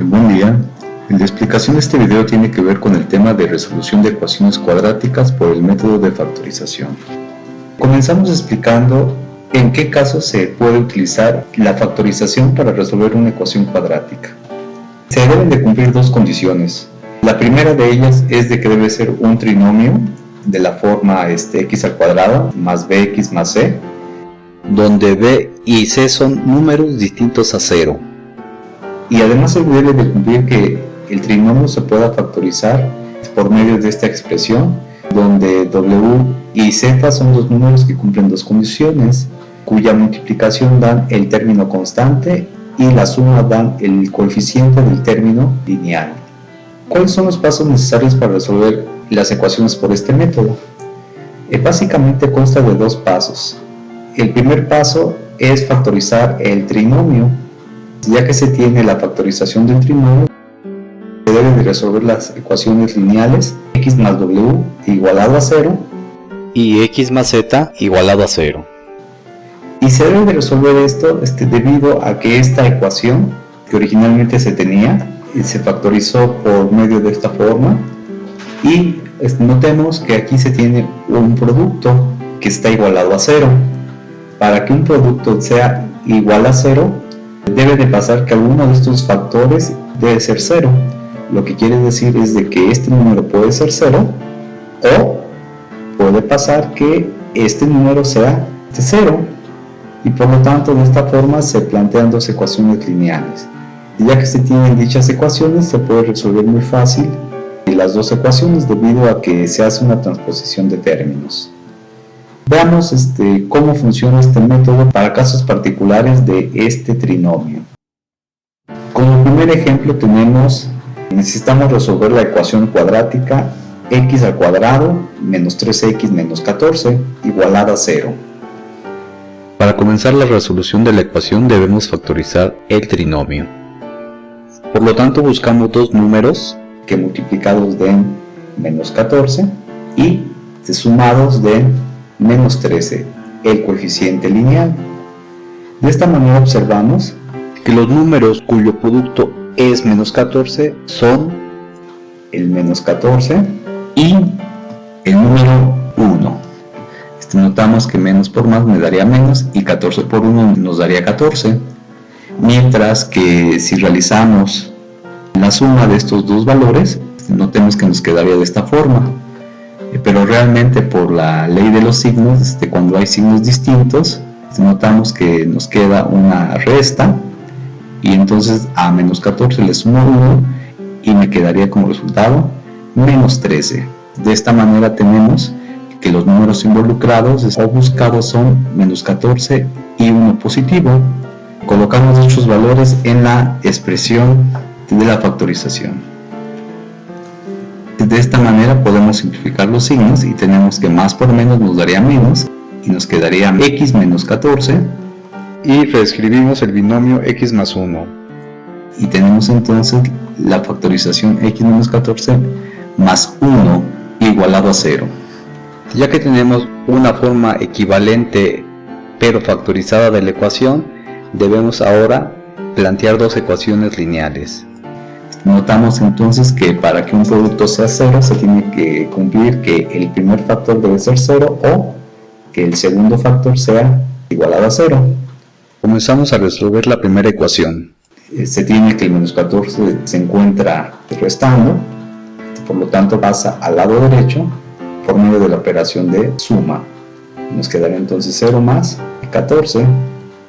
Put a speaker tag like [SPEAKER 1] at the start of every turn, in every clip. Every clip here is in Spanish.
[SPEAKER 1] Buen día. La explicación de este video tiene que ver con el tema de resolución de ecuaciones cuadráticas por el método de factorización. Comenzamos explicando en qué casos se puede utilizar la factorización para resolver una ecuación cuadrática. Se deben de cumplir dos condiciones. La primera de ellas es de que debe ser un trinomio de la forma x al cuadrado más bx más c,
[SPEAKER 2] donde b y c son números distintos a 0.
[SPEAKER 1] Y además se debe de cumplir que el trinomio se pueda factorizar por medio de esta expresión, donde w y z son dos números que cumplen dos condiciones, cuya multiplicación dan el término constante y la suma dan el coeficiente del término lineal. ¿Cuáles son los pasos necesarios para resolver las ecuaciones por este método? Básicamente consta de dos pasos. El primer paso es factorizar el trinomio. Ya que se tiene la factorización del trinomio, se debe de resolver las ecuaciones lineales x más w igualado a 0
[SPEAKER 2] y x más z igualado a 0.
[SPEAKER 1] Y se debe de resolver esto debido a que esta ecuación que originalmente se tenía se factorizó por medio de esta forma, y notemos que aquí se tiene un producto que está igualado a 0. Para que un producto sea igual a 0, debe de pasar que alguno de estos factores debe ser 0. Lo que quiere decir es de que este número puede ser 0, o puede pasar que este número sea 0, y por lo tanto de esta forma se plantean dos ecuaciones lineales. Y ya que se tienen dichas ecuaciones, se puede resolver muy fácil las dos ecuaciones debido a que se hace una transposición de términos. Veamos cómo funciona este método para casos particulares de este trinomio. Como primer ejemplo necesitamos resolver la ecuación cuadrática x al cuadrado menos 3x menos 14 igualada a 0.
[SPEAKER 2] Para comenzar la resolución de la ecuación debemos factorizar el trinomio. Por lo tanto buscamos dos números
[SPEAKER 1] que multiplicados den menos 14 y sumados den menos 13, el coeficiente lineal. De esta manera observamos
[SPEAKER 2] que los números cuyo producto es menos 14 son
[SPEAKER 1] el menos 14 y el número 1. Notamos que menos por más me daría menos y 14 por 1 nos daría 14, mientras que si realizamos la suma de estos dos valores, notemos que nos quedaría de esta forma. Pero realmente por la ley de los signos, cuando hay signos distintos, notamos que nos queda una resta, y entonces a menos 14 le sumo 1 y me quedaría como resultado menos 13. De esta manera tenemos que los números involucrados o buscados son menos 14 y 1 positivo. Colocamos dichos valores en la expresión de la factorización. De esta manera podemos simplificar los signos y tenemos que más por menos nos daría menos y nos quedaría x menos 14,
[SPEAKER 2] y reescribimos el binomio x más 1
[SPEAKER 1] y tenemos entonces la factorización x menos 14 más 1 igualado a 0.
[SPEAKER 2] Ya que tenemos una forma equivalente pero factorizada de la ecuación, debemos ahora plantear dos ecuaciones lineales.
[SPEAKER 1] Notamos entonces que para que un producto sea 0 se tiene que cumplir que el primer factor debe ser 0 o que el segundo factor sea igualado a 0.
[SPEAKER 2] Comenzamos a resolver la primera ecuación.
[SPEAKER 1] Se tiene que el menos 14 se encuentra restando, por lo tanto pasa al lado derecho por medio de la operación de suma. Nos quedaría entonces 0 más 14,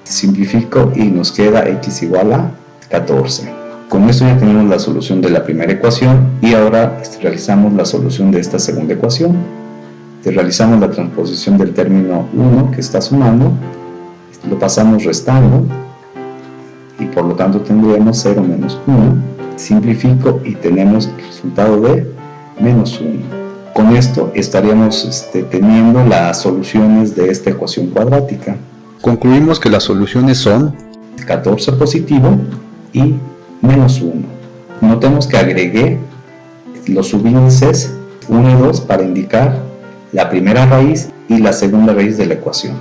[SPEAKER 1] simplifico y nos queda x igual a 14. Con esto ya tenemos la solución de la primera ecuación y ahora realizamos la solución de esta segunda ecuación. Realizamos la transposición del término 1 que está sumando, lo pasamos restando y por lo tanto tendríamos 0 menos 1. Simplifico y tenemos el resultado de menos 1. Con esto estaríamos teniendo las soluciones de esta ecuación cuadrática.
[SPEAKER 2] Concluimos que las soluciones son
[SPEAKER 1] 14 positivo y menos 1. Notemos que agregué los subíndices 1 y 2 para indicar la primera raíz y la segunda raíz de la ecuación.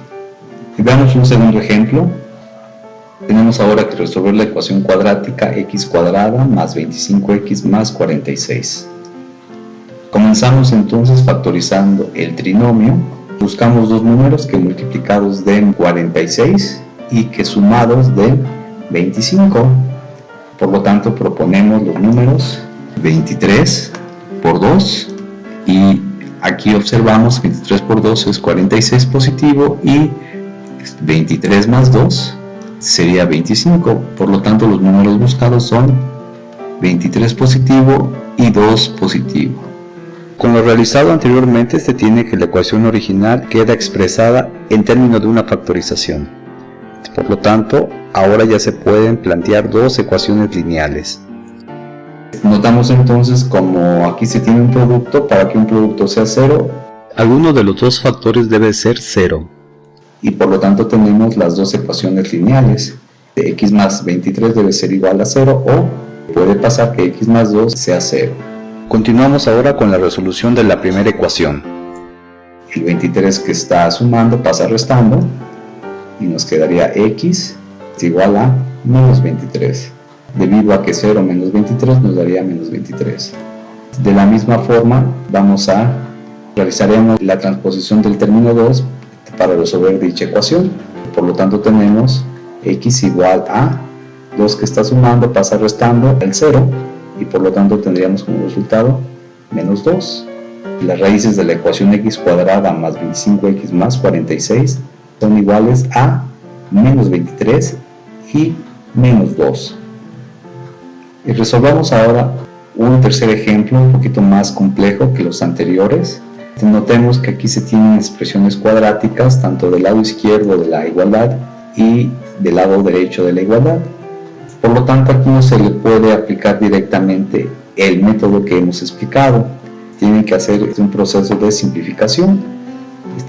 [SPEAKER 1] Veamos un segundo ejemplo. Tenemos ahora que resolver la ecuación cuadrática x cuadrada más 25x más 46. Comenzamos entonces factorizando el trinomio. Buscamos dos números que multiplicados den 46 y que sumados den 25. Por lo tanto, proponemos los números 23 por 2 y aquí observamos 23 por 2 es 46 positivo y 23 más 2 sería 25. Por lo tanto, los números buscados son 23 positivo y 2 positivo.
[SPEAKER 2] Con lo realizado anteriormente se tiene que la ecuación original queda expresada en términos de una factorización. Por lo tanto, ahora ya se pueden plantear dos ecuaciones lineales.
[SPEAKER 1] Notamos entonces como aquí se tiene un producto, para que un producto sea 0,
[SPEAKER 2] alguno de los dos factores debe ser 0.
[SPEAKER 1] Y por lo tanto tenemos las dos ecuaciones lineales. X más 23 debe ser igual a 0 o puede pasar que x más 2 sea 0.
[SPEAKER 2] Continuamos ahora con la resolución de la primera ecuación.
[SPEAKER 1] El 23 que está sumando pasa restando y nos quedaría x es igual a menos 23. Debido a que 0 menos 23 nos daría menos 23. De la misma forma realizaremos la transposición del término 2 para resolver dicha ecuación. Por lo tanto tenemos x igual a 2 que está sumando pasa restando el 0 y por lo tanto tendríamos como resultado menos 2. Las raíces de la ecuación x cuadrada más 25x más 46 son iguales a menos 23 y menos 2. Y resolvamos ahora un tercer ejemplo un poquito más complejo que los anteriores. Notemos que aquí se tienen expresiones cuadráticas tanto del lado izquierdo de la igualdad y del lado derecho de la igualdad. Por lo tanto, aquí no se le puede aplicar directamente el método que hemos explicado. Tienen que hacer un proceso de simplificación.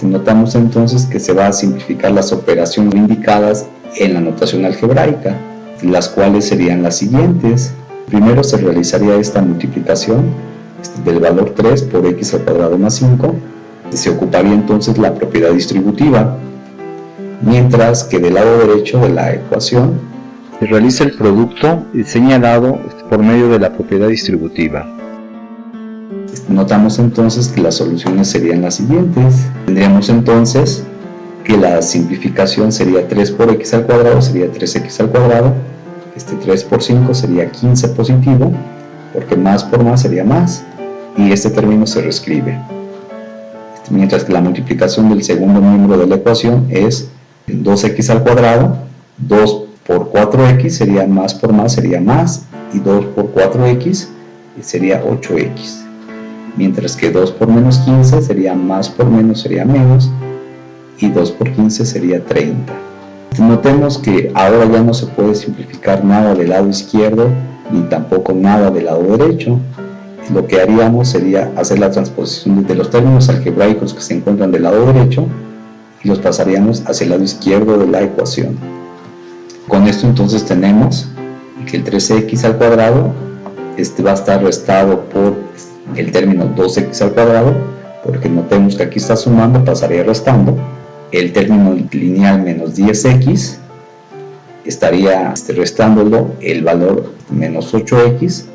[SPEAKER 1] Notamos entonces que se va a simplificar las operaciones indicadas en la notación algebraica, las cuales serían las siguientes. Primero se realizaría esta multiplicación del valor 3 por x al cuadrado más 5. Se ocuparía entonces la propiedad distributiva, mientras que del lado derecho de la ecuación
[SPEAKER 2] se realiza el producto señalado por medio de la propiedad distributiva.
[SPEAKER 1] Notamos entonces que las soluciones serían las siguientes. Tendríamos entonces que la simplificación sería 3 por x al cuadrado, sería 3x al cuadrado. 3 por 5 sería 15 positivo, porque más por más sería más, y este término se reescribe. Mientras que la multiplicación del segundo miembro de la ecuación es 2x al cuadrado, 2 por 4x sería más por más sería más, y 2 por 4x sería 8x. Mientras que 2 por menos 15 sería más por menos sería menos, y 2 por 15 sería 30. Notemos que ahora ya no se puede simplificar nada del lado izquierdo ni tampoco nada del lado derecho. Lo que haríamos sería hacer la transposición de los términos algebraicos que se encuentran del lado derecho y los pasaríamos hacia el lado izquierdo de la ecuación. Con esto entonces tenemos que el 13x al cuadrado va a estar restado por el término 2x al cuadrado, porque notemos que aquí está sumando, pasaría restando. El término lineal menos 10x estaría restándolo el valor menos 8x.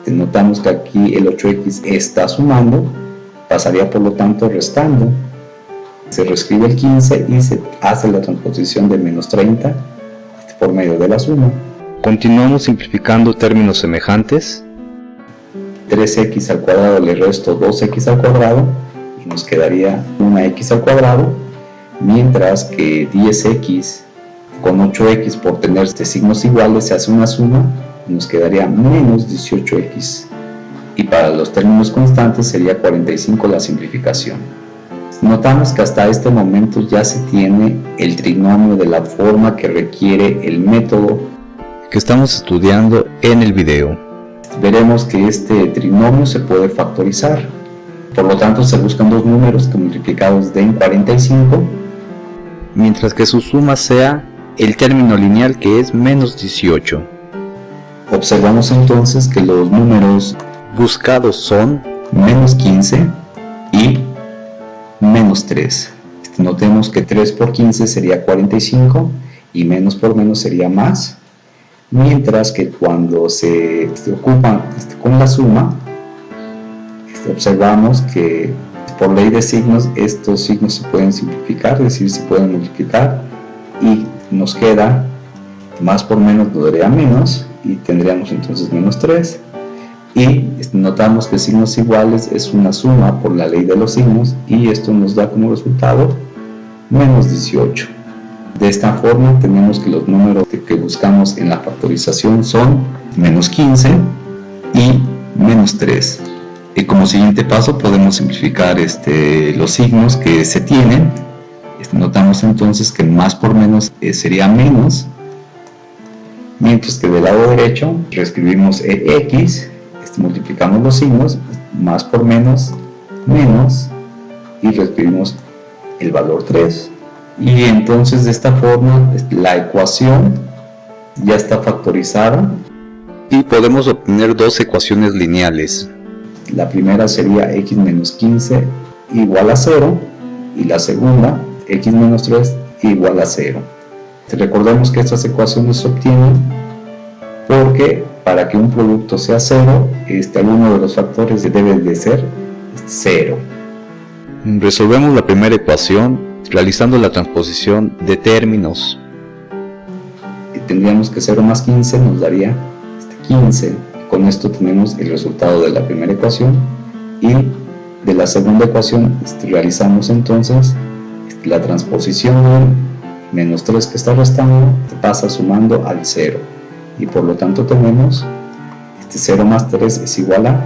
[SPEAKER 1] Notamos que aquí el 8x está sumando, pasaría por lo tanto restando. Se reescribe el 15 y se hace la transposición de menos 30 por medio de la suma.
[SPEAKER 2] Continuamos simplificando términos semejantes.
[SPEAKER 1] 3x al cuadrado le resto 2x al cuadrado y nos quedaría 1x al cuadrado, mientras que 10x con 8x por tener signos iguales se hace una suma y nos quedaría menos 18x, y para los términos constantes sería 45 la simplificación. Notamos que hasta este momento ya se tiene el trinomio de la forma que requiere el método
[SPEAKER 2] que estamos estudiando en el video.
[SPEAKER 1] Veremos que este trinomio se puede factorizar. Por lo tanto, se buscan dos números que multiplicados den 45,
[SPEAKER 2] mientras que su suma sea el término lineal, que es menos 18.
[SPEAKER 1] Observamos entonces que los números
[SPEAKER 2] buscados son
[SPEAKER 1] menos 15 y menos 3. Notemos que 3 por 15 sería 45 y menos por menos sería más, mientras que cuando se ocupan con la suma, observamos que por ley de signos estos signos se pueden simplificar, es decir, se pueden multiplicar, y nos queda más por menos nos daría menos, y tendríamos entonces menos 3, y notamos que signos iguales es una suma por la ley de los signos, y esto nos da como resultado menos 18. De esta forma tenemos que los números que buscamos en la factorización son menos 15 y menos 3. Y como siguiente paso podemos simplificar los signos que se tienen. Notamos entonces que más por menos sería menos, mientras que del lado derecho reescribimos x, multiplicamos los signos, más por menos, menos, y reescribimos el valor 3. Y entonces de esta forma la ecuación ya está factorizada.
[SPEAKER 2] Y podemos obtener dos ecuaciones lineales.
[SPEAKER 1] La primera sería x menos 15 igual a 0, y la segunda x menos 3 igual a 0. Recordemos que estas ecuaciones se obtienen porque para que un producto sea 0, alguno de los factores debe de ser 0.
[SPEAKER 2] Resolvemos la primera ecuación realizando la transposición de términos.
[SPEAKER 1] Tendríamos que 0 más 15 nos daría 15. Con esto tenemos el resultado de la primera ecuación, y de la segunda ecuación realizamos entonces la transposición. Menos 3 que está restando pasa sumando al 0, y por lo tanto tenemos 0 más 3 es igual a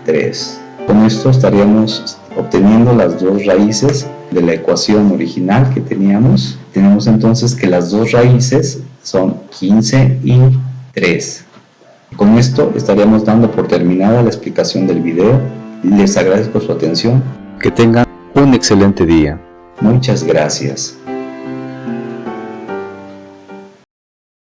[SPEAKER 1] 3. Con esto estaríamos obteniendo las dos raíces de la ecuación original que teníamos. Tenemos entonces que las dos raíces son 15 y 3. Con esto estaríamos dando por terminada la explicación del video. Les agradezco su atención.
[SPEAKER 2] Que tengan un excelente día.
[SPEAKER 1] Muchas gracias.